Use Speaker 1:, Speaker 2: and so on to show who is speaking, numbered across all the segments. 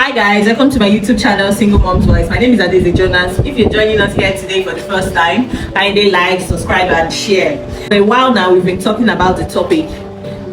Speaker 1: Hi guys, welcome to my YouTube channel, Single Mom's Voice. My name is Adeze Jonas. If you're joining us here today for the first time, kindly like, subscribe and share. For a while now, we've been talking about the topic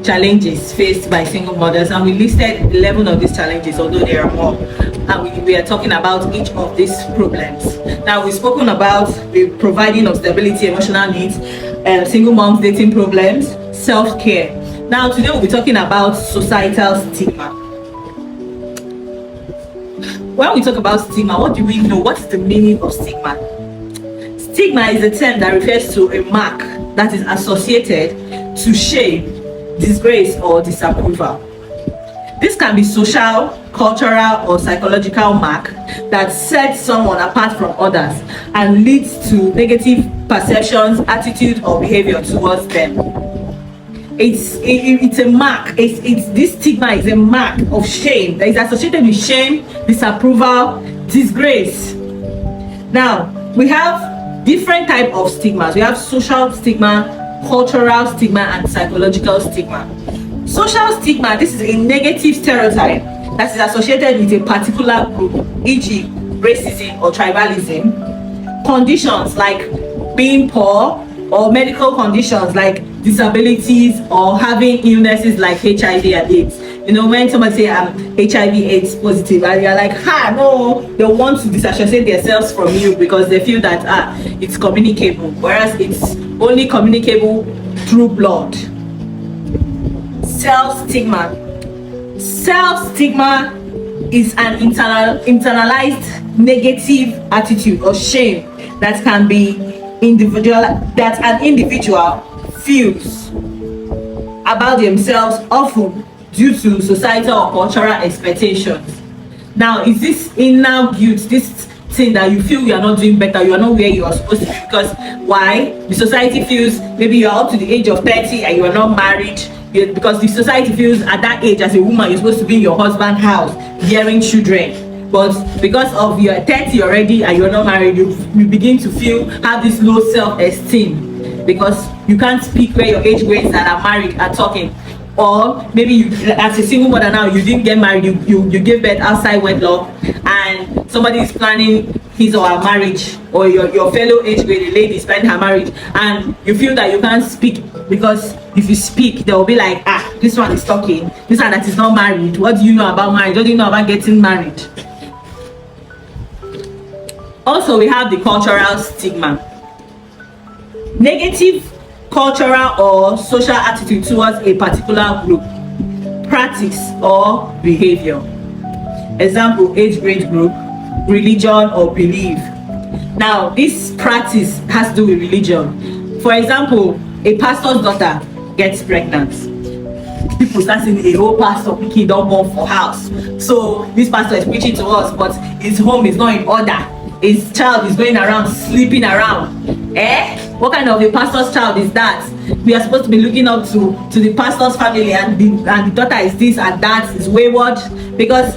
Speaker 1: challenges faced by single mothers, and we listed 11 of these challenges, although there are more, and we are talking about each of these problems. Now, we've spoken about the providing of stability, emotional needs, single moms dating problems, self-care. Now today we'll be talking about societal stigma. When we talk about stigma, what do we know? What is the meaning of stigma? Stigma is a term that refers to a mark that is associated to shame, disgrace, or disapproval. This can be social, cultural, or psychological mark that sets someone apart from others and leads to negative perceptions, attitude, or behavior towards them. It's a mark. This stigma is a mark of shame that is associated with shame, disapproval, disgrace. Now we have different type of stigmas. We have social stigma, cultural stigma, and psychological stigma. Social stigma, this is a negative stereotype that is associated with a particular group, e.g. racism or tribalism. Conditions like being poor, or medical conditions like disabilities or having illnesses like HIV and AIDS. You know, when somebody say I'm HIV AIDS positive and you're like, no, they want to disassociate themselves from you because they feel that it's communicable, whereas it's only communicable through blood. Self-stigma. Self-stigma is an internalized negative attitude or shame that can be that an individual feels about themselves, often due to societal or cultural expectations. Now, is this inner guilt, this thing that you feel you are not doing better, you are not where you are supposed to be? Because why? The society feels maybe you are up to the age of 30 and you are not married, because the society feels at that age as a woman you're supposed to be in your husband's house bearing children. But because of your 30 already and you're not married, you begin to have this low self-esteem because you can't speak where your age grades that are married are talking. Or maybe you, as a single mother now, you didn't get married, you gave birth outside wedlock, and somebody is planning his or her marriage, or your fellow age grade lady is planning her marriage, and you feel that you can't speak because if you speak, they will be like, this one is talking, this one that is not married, what do you know about marriage, what do you know about getting married? Also, we have the cultural stigma. Negative cultural or social attitude towards a particular group, practice, or behavior. Example, age grade group, religion or belief. Now, this practice has to do with religion. For example, a pastor's daughter gets pregnant. People start saying a whole pastor picking don't born for house. So this pastor is preaching to us, but his home is not in order. His child is going around sleeping around. What kind of a pastor's child is that? We are supposed to be looking up to the pastor's family, and the daughter is this and that, is wayward, because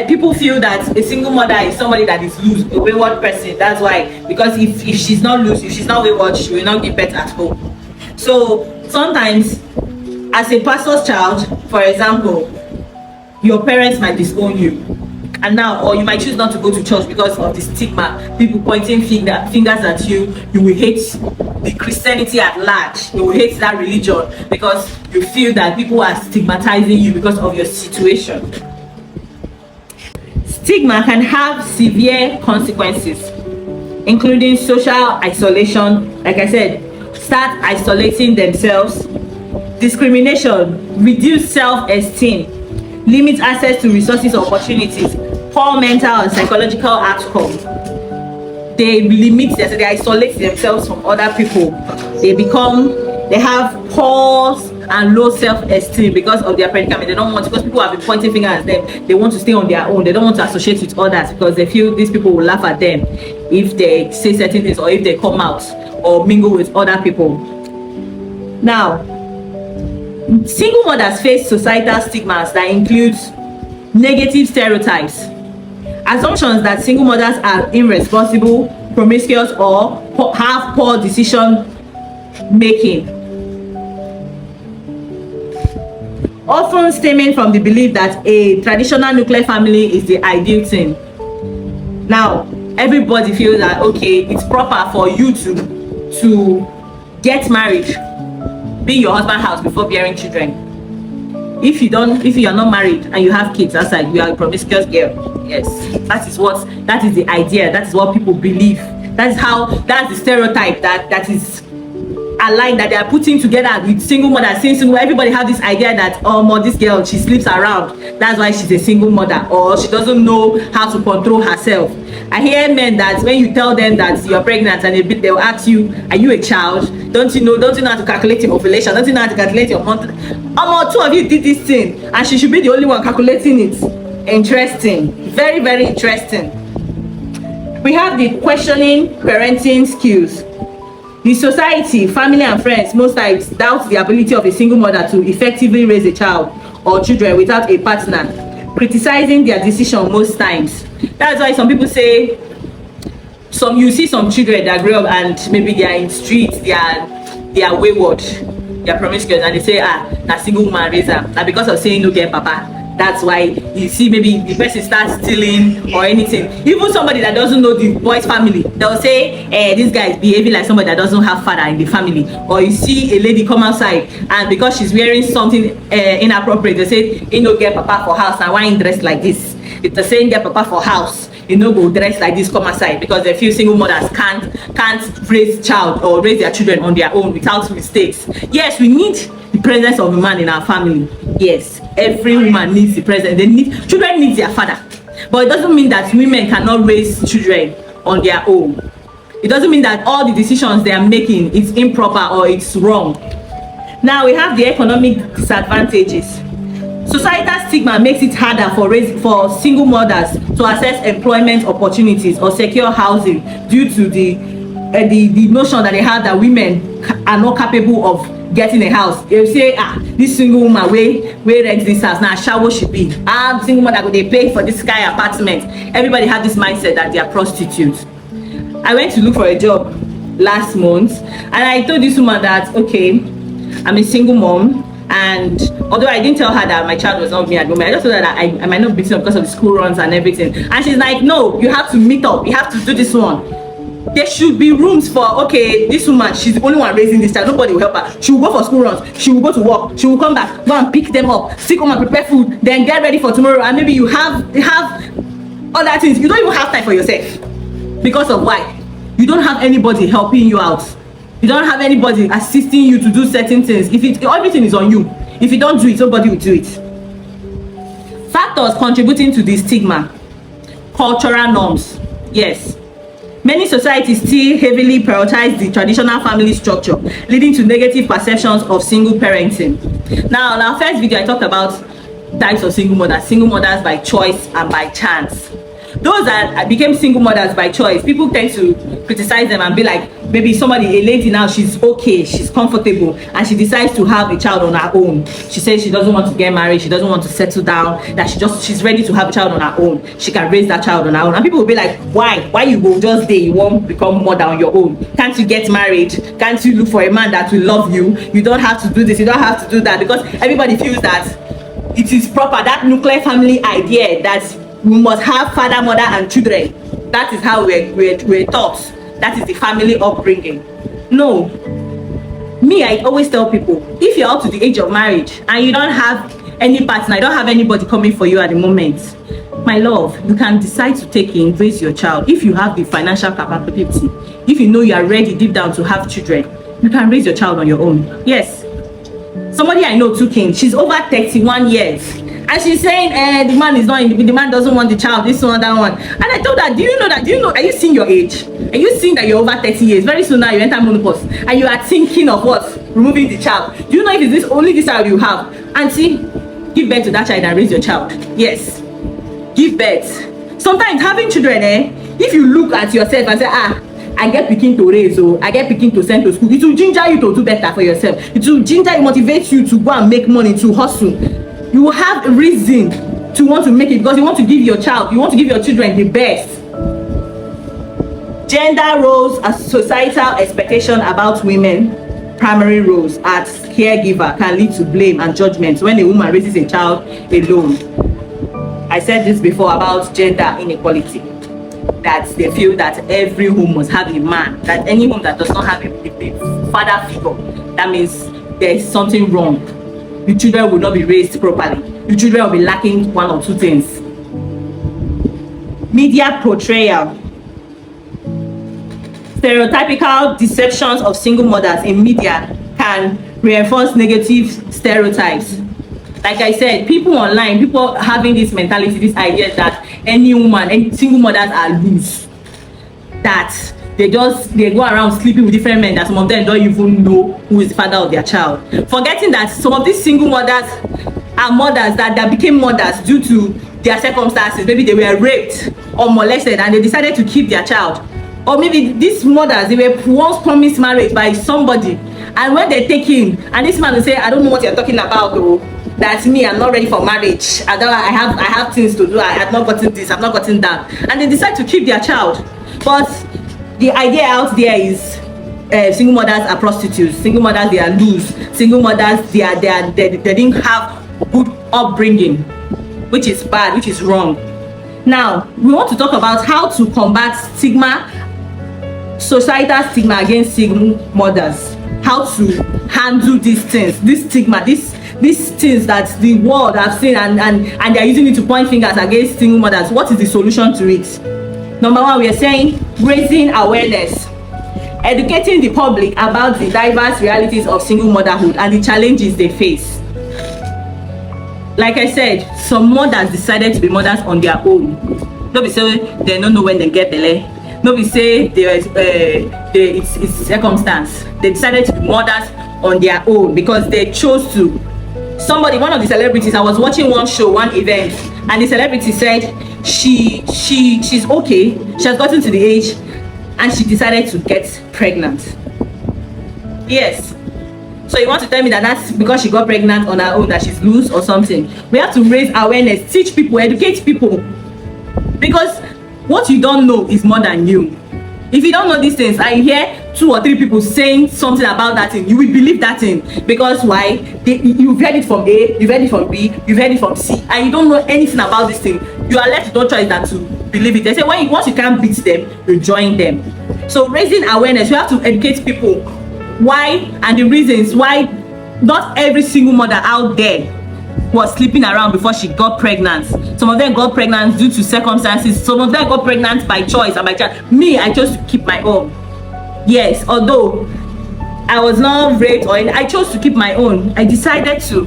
Speaker 1: people feel that a single mother is somebody that is loose, a wayward person. That's why, because if she's not loose, if she's not wayward, she will not give birth at home. So sometimes as a pastor's child, for example, your parents might disown you. And now, or you might choose not to go to church because of the stigma, people pointing fingers at you. You will hate the Christianity at large. You will hate that religion because you feel that people are stigmatizing you because of your situation. Stigma can have severe consequences, including social isolation. Like I said, start isolating themselves, discrimination, reduce self-esteem, limit access to resources or opportunities, poor mental and psychological outcomes. They limit themselves, they isolate themselves from other people. They have poor and low self-esteem because of their predicament. They don't want, because people have been pointing fingers at them, they want to stay on their own. They don't want to associate with others because they feel these people will laugh at them if they say certain things, or if they come out or mingle with other people. Now, single mothers face societal stigmas that includes negative stereotypes, assumptions that single mothers are irresponsible, promiscuous, or have poor decision making. often stemming from the belief that a traditional nuclear family is the ideal thing. Now, everybody feels that, okay, it's proper for you to get married, be in your husband's house before bearing children. If you are not married and you have kids outside, you are a promiscuous girl. Yes, that is the idea. That is what people believe. That's the stereotype that is aligned, that they are putting together with single mothers. Single, everybody have this idea that, oh, this girl, she sleeps around, that's why she's a single mother, or she doesn't know how to control herself. I hear men that when you tell them that you're pregnant and they'll ask you, are you a child? Don't you know how to calculate your ovulation? Don't you know how to calculate your month? Two of you did this thing and she should be the only one calculating it. Interesting. Very, very interesting. We have the questioning parenting skills. The society, family and friends most times doubt the ability of a single mother to effectively raise a child or children without a partner, criticizing their decision most times. That's why some people say, you see some children that grow up and maybe they are in streets, they are wayward, they are promiscuous, and they say, na single woman raise them. Now because of saying no get papa, that's why you see maybe the person starts stealing or anything. Even somebody that doesn't know the boy's family, they'll say, this guy is behaving like somebody that doesn't have father in the family. Or you see a lady come outside and because she's wearing something inappropriate, they say, you no get papa for house, and why ain't dressed like this? If they're saying get papa for house, you no go dress like this, come outside, because they feel single mothers can't raise child or raise their children on their own without mistakes. Yes, we need the presence of a man in our family. Yes, every woman needs the presence. Children need their father, but it doesn't mean that women cannot raise children on their own. It doesn't mean that all the decisions they are making is improper or it's wrong. Now we have the economic disadvantages. Societal stigma makes it harder for single mothers to access employment opportunities or secure housing due to the notion that they have that women are not capable of getting a house. They say, this single woman wey rent this house, now shower she be. Single mother go dey pay for this sky apartment. Everybody have this mindset that they are prostitutes. I went to look for a job last month and I told this woman that, okay, I'm a single mom. And although I didn't tell her that my child was not with me at the moment, I just told her that I might not be seen because of the school runs and everything. And she's like, no, you have to meet up, you have to do this one. There should be rooms for, okay, this woman, she's the only one raising this child, nobody will help her. She will go for school runs, she will go to work, she will come back, go and pick them up, stick on and prepare food, then get ready for tomorrow. And maybe you have other things. You don't even have time for yourself. Because of why? You don't have anybody helping you out. You don't have anybody assisting you to do certain things. Everything is on you. If you don't do it, nobody will do it. Factors contributing to the stigma. Cultural norms. Yes. Many societies still heavily prioritize the traditional family structure, leading to negative perceptions of single parenting. Now, in our first video, I talked about types of single mothers by choice and by chance. Those that became single mothers by choice, people tend to criticize them and be like, maybe a lady now, she's okay, she's comfortable, and she decides to have a child on her own. She says she doesn't want to get married, she doesn't want to settle down, that she's ready to have a child on her own. She can raise that child on her own. And people will be like, why you go just there, you won't become mother on your own? Can't you get married? Can't you look for a man that will love you? You don't have to do this, you don't have to do that, because everybody feels that it is proper, that nuclear family idea that we must have father, mother and children. That is how we're taught. That is the family upbringing. No. Me, I always tell people, if you're up to the age of marriage and you don't have any partner, you don't have anybody coming for you at the moment, my love, you can decide to raise your child. If you have the financial capability, if you know you are ready deep down to have children, you can raise your child on your own. Yes. Somebody I know took in, she's over 31 years. And she's saying, the man doesn't want the child, this one, that one. And I told her, are you seeing your age? Are you seeing that you're over 30 years? Very soon now you enter menopause. And you are thinking of what? Removing the child. Do you know if it's only this child you have? Auntie, give birth to that child and raise your child. Yes. Give birth. Sometimes having children, if you look at yourself and say, I get pikin to raise, so I get pikin to send to school, it will ginger you to do better for yourself. It will motivate you to go and make money, to hustle. You will have a reason to want to make it, because you want to give your children the best. Gender roles as societal expectation about women. primary roles as caregiver can lead to blame and judgment when a woman raises a child alone. I said this before about gender inequality, that they feel that every home must have a man, that any home that does not have a father figure, that means there is something wrong. The children will not be raised properly. The children will be lacking one or two things. Media portrayal. Stereotypical deceptions of single mothers in media can reinforce negative stereotypes. Like I said, people online, people having this mentality, this idea that any woman, any single mothers are loose. That they go around sleeping with different men, that some of them don't even know who is the father of their child. Forgetting that some of these single mothers are mothers that became mothers due to their circumstances. Maybe they were raped or molested and they decided to keep their child. Or maybe these mothers, they were once promised marriage by somebody, and when they take in, and this man will say, I don't know what you're talking about though. That's me, I'm not ready for marriage. I have things to do. I have not gotten this, I've not gotten that. And they decide to keep their child. But the idea out there is single mothers are prostitutes, single mothers they are loose, single mothers they didn't have good upbringing, which is bad, which is wrong. Now we want to talk about how to combat stigma, societal stigma against single mothers, how to handle these things, this stigma, these things that the world have seen, and they are using it to point fingers against single mothers. What is the solution to it? Number one, we are saying raising awareness, educating the public about the diverse realities of single motherhood and the challenges they face. Like I said, some mothers decided to be mothers on their own. No be say they don't know when they get belle. No be say it's circumstance. They decided to be mothers on their own because they chose to. One of the celebrities, I was watching one show, one event, and the celebrity said she's okay. She has gotten to the age, and she decided to get pregnant. Yes. So you want to tell me that that's because she got pregnant on her own, that she's loose or something? We have to raise awareness, teach people, educate people, because what you don't know is more than you. If you don't know these things, I hear 2 or 3 people saying something about that thing, you will believe that thing. Because why? You've heard it from A, you've heard it from B, you've heard it from C, and you don't know anything about this thing. You are left with no choice than to believe it. They say once you can't beat them, you join them. So raising awareness, you have to educate people why and the reasons why not every single mother out there was sleeping around before she got pregnant. Some of them got pregnant due to circumstances. Some of them got pregnant by choice and by chance. Me, I chose to keep my own. Yes, although I was not raped or anything, I chose to keep my own. I decided to.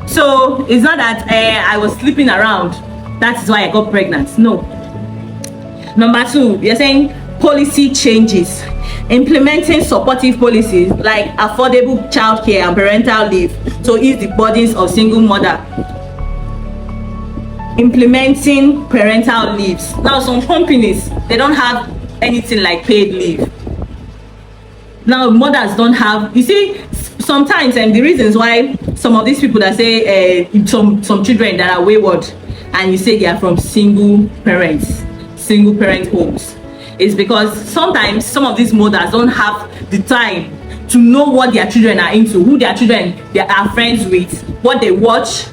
Speaker 1: So it's not that I was sleeping around. That is why I got pregnant. No. Number 2, you're saying policy changes. Implementing supportive policies like affordable childcare and parental leave to ease the burdens of single mother. Implementing parental leaves. Now some companies, they don't have anything like paid leave. Now mothers don't have, you see, sometimes and the reasons why some of these people that say some children that are wayward, and you say they are from single parent homes, is because sometimes some of these mothers don't have the time to know what their children are into, who their children they are friends with, what they watch,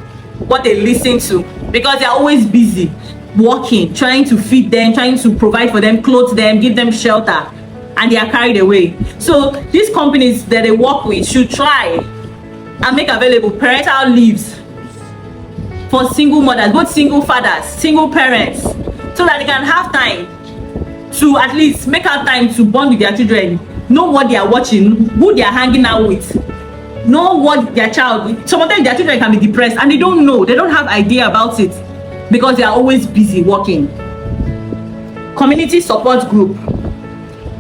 Speaker 1: what they listen to, because they are always busy working, trying to feed them, trying to provide for them, clothe them, give them shelter, and they are carried away. So these companies that they work with should try and make available parental leaves for single mothers, both single fathers, single parents, so that they can have time to at least make out time to bond with their children, know what they are watching, who they are hanging out with, know what their child. Some of them, their children can be depressed and they don't know, they don't have idea about it because they are always busy working. Community support group,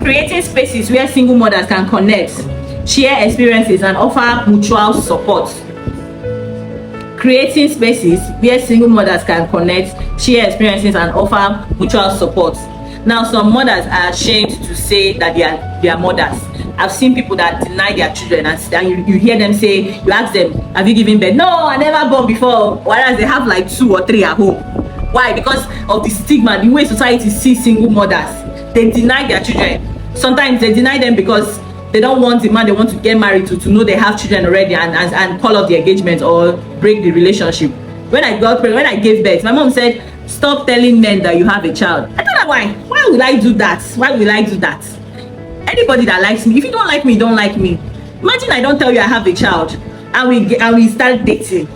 Speaker 1: creating spaces where single mothers can connect, share experiences and offer mutual support. Creating spaces where single mothers can connect, share experiences and offer mutual support. Now some mothers are ashamed to say that they are mothers. I've seen people that deny their children, and you hear them say, you ask them, have you given birth? No, I never born before. Whereas they have like 2 or 3 at home. Why? Because of the stigma, the way society sees single mothers. They deny their children. Sometimes they deny them because they don't want the man they want to get married to know they have children already and call off the engagement or break the relationship. When I got pregnant, when I gave birth, my mom said, stop telling men that you have a child. I don't know why. Why will I do that? Why will I do that? Anybody that likes me, if you don't like me, you don't like me. Imagine I don't tell you I have a child and we start dating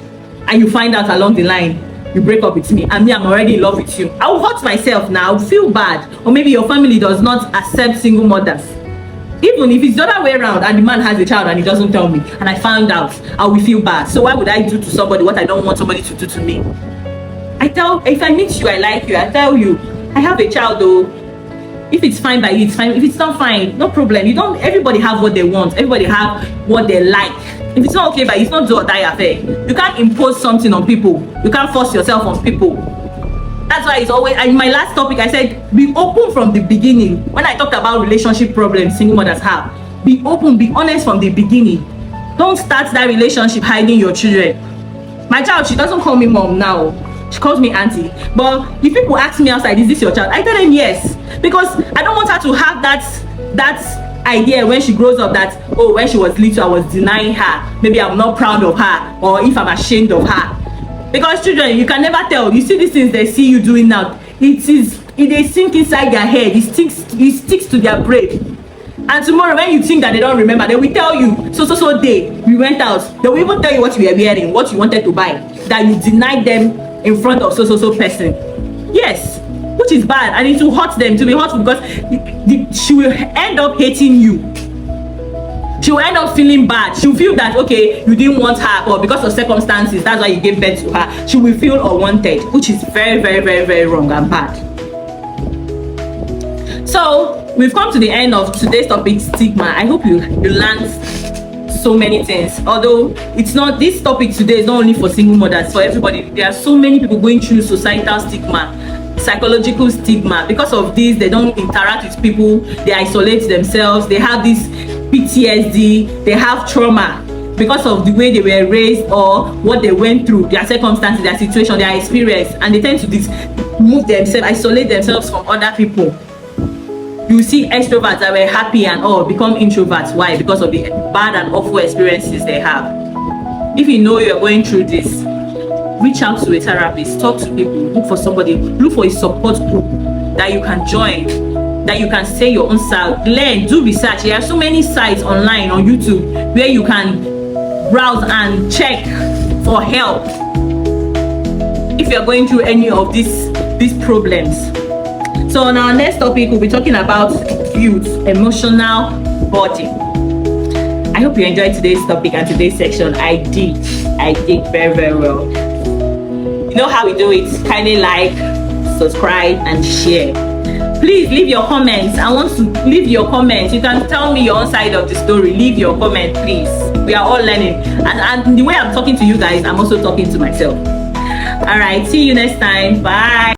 Speaker 1: and you find out along the line you break up with me and me, I'm already in love with you. I will hurt myself now. I will feel bad. Or maybe your family does not accept single mothers. Even if it's the other way around and the man has a child and he doesn't tell me and I found out, I will feel bad. So why would I do to somebody what I don't want somebody to do to me? If I meet you, I like you, I tell you, I have a child though. If it's fine by you, it's fine. If it's not fine, no problem. Everybody have what they want. Everybody have what they like. If it's not okay by you, it's not do or die affair. You can't impose something on people. You can't force yourself on people. That's why it's always, in my last topic, I said, be open from the beginning. When I talked about relationship problems single mothers have, be open, be honest from the beginning. Don't start that relationship hiding your children. My child, she doesn't call me mom now. She calls me auntie. But if people ask me outside, is this your child? I tell them yes. Because I don't want her to have that idea when she grows up that, oh, when she was little, I was denying her. Maybe I'm not proud of her, or if I'm ashamed of her. Because children, you can never tell. You see these things they see you doing now. They sink inside their head. It sticks to their brain. And tomorrow when you think that they don't remember, they will tell you, so day we went out. They will even tell you what you were wearing, what you wanted to buy, that you denied them in front of so person. Yes, which is bad, and it will hurt them. To be hurt because she will end up hating you. She will end up feeling bad. She will feel that, okay, you didn't want her, or because of circumstances, that's why you gave birth to her. She will feel unwanted, which is very, very, very, very wrong and bad. So we've come to the end of today's topic, stigma. I hope you learned so many things. Although it's not, this topic today is not only for single mothers, for everybody. There are so many people going through societal stigma, psychological stigma. Because of this, they don't interact with people, they isolate themselves, they have this PTSD, they have trauma because of the way they were raised or what they went through, their circumstances, their situation, their experience, and they tend to move themselves, isolate themselves from other people. You see extroverts that were happy and all become introverts. Why? Because of the bad and awful experiences they have. If you know you're going through this, reach out to a therapist, talk to people, look for somebody, look for a support group that you can join, that you can say your own self, learn, do research. There are so many sites online on YouTube where you can browse and check for help if you're going through any of these problems. So on our next topic, we'll be talking about youth, emotional body. I hope you enjoyed today's topic and today's section. I did very, very well. You know how we do it. Kindly like, subscribe, and share. Please leave your comments. I want to leave your comments. You can tell me your own side of the story. Leave your comment, please. We are all learning. And the way I'm talking to you guys, I'm also talking to myself. All right, see you next time. Bye.